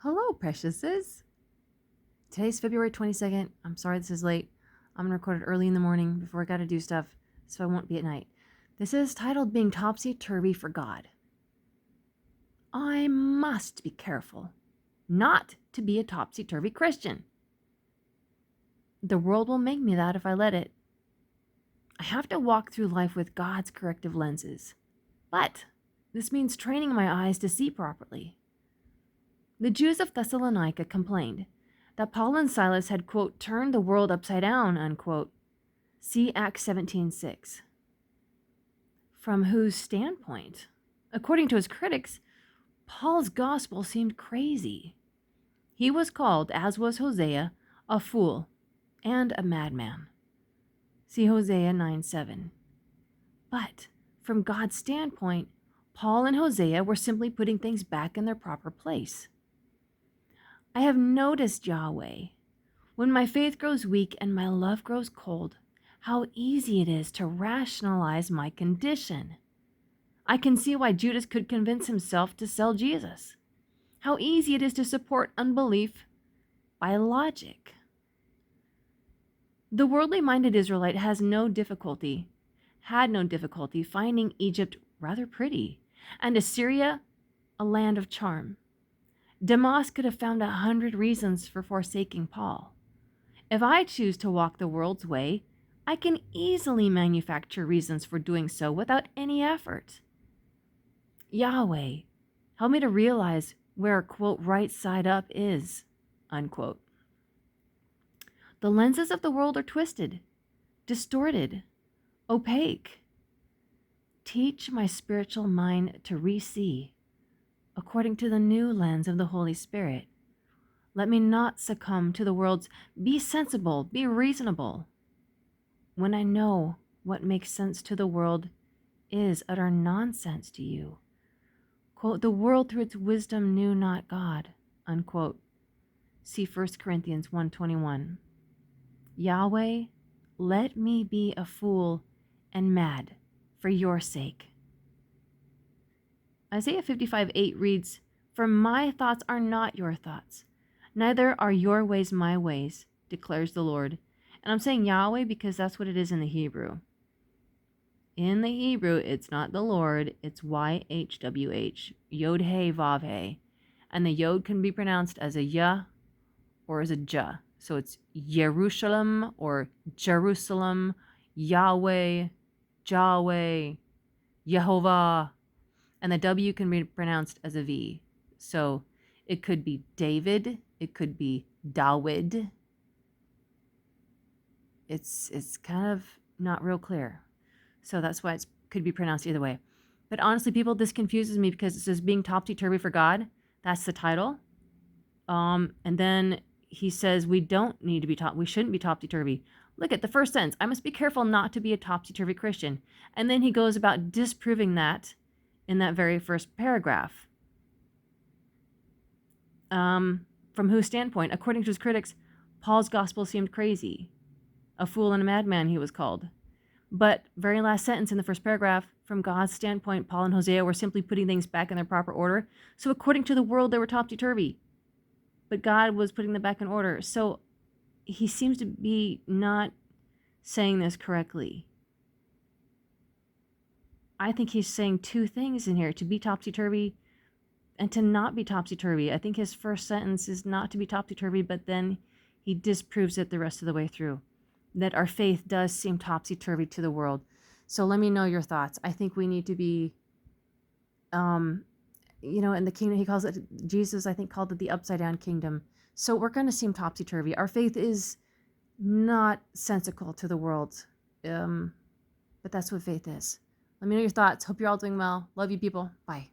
Hello, preciouses. Today's February 22nd. I'm sorry this is late. I'm going to record it early in the morning before I got to do stuff, so I won't be at night. This is titled Being Topsy-Turvey for God. I must be careful not to be a topsy-turvy Christian. The world will make me that if I let it. I have to walk through life with God's corrective lenses. But this means training my eyes to see properly. The Jews of Thessalonica complained that Paul and Silas had, quote, turned the world upside down, unquote. See Acts 17:6. From whose standpoint? According to his critics, Paul's gospel seemed crazy. He was called, as was Hosea, a fool and a madman. See Hosea 9:7. But from God's standpoint, Paul and Hosea were simply putting things back in their proper place. I have noticed, Yahweh, when my faith grows weak and my love grows cold, how easy it is to rationalize my condition. I can see why Judas could convince himself to sell Jesus. How easy it is to support unbelief by logic. The worldly-minded Israelite had no difficulty finding Egypt rather pretty, and Assyria a land of charm. Demas could have found 100 reasons for forsaking Paul. If I choose to walk the world's way, I can easily manufacture reasons for doing so without any effort. Yahweh, help me to realize where, quote, right side up is, unquote. The lenses of the world are twisted, distorted, opaque. Teach my spiritual mind to re-see according to the new lens of the Holy Spirit. Let me not succumb to the world's be sensible, be reasonable, when I know what makes sense to the world is utter nonsense to you. Quote, the world through its wisdom knew not God, unquote. See 1 Corinthians 1:21. Yahweh, let me be a fool and mad for your sake. Isaiah 55:8 reads, for my thoughts are not your thoughts, neither are your ways my ways, declares the Lord. And I'm saying Yahweh because that's what it is in the Hebrew. In the Hebrew, it's not the Lord, it's YHWH, Yod He Vav He. And the Yod can be pronounced as a Yah or as a Jah. So it's Jerusalem or Jerusalem, Yahweh, Jahweh, Yehovah. And the W can be pronounced as a V. So it could be David, it could be Dawid. It's kind of not real clear. So that's why it could be pronounced either way. But honestly, people, this confuses me because it says being topsy-turvy for God. That's the title. And then he says we shouldn't be topsy-turvy. Look at the first sentence. I must be careful not to be a topsy-turvy Christian. And then he goes about disproving that in that very first paragraph. From whose standpoint? According to his critics, Paul's gospel seemed crazy. A fool and a madman, he was called. But very last sentence in the first paragraph, from God's standpoint, Paul and Hosea were simply putting things back in their proper order. So according to the world, they were topsy-turvy. But God was putting them back in order. So he seems to be not saying this correctly. I think he's saying two things in here, to be topsy-turvy and to not be topsy-turvy. I think his first sentence is not to be topsy-turvy, but then he disproves it the rest of the way through, that our faith does seem topsy-turvy to the world. So let me know your thoughts. I think we need to be, in the kingdom, he calls it, Jesus, I think, called it the upside-down kingdom. So we're going to seem topsy-turvy. Our faith is not sensical to the world, but that's what faith is. Let me know your thoughts. Hope you're all doing well. Love you, people. Bye.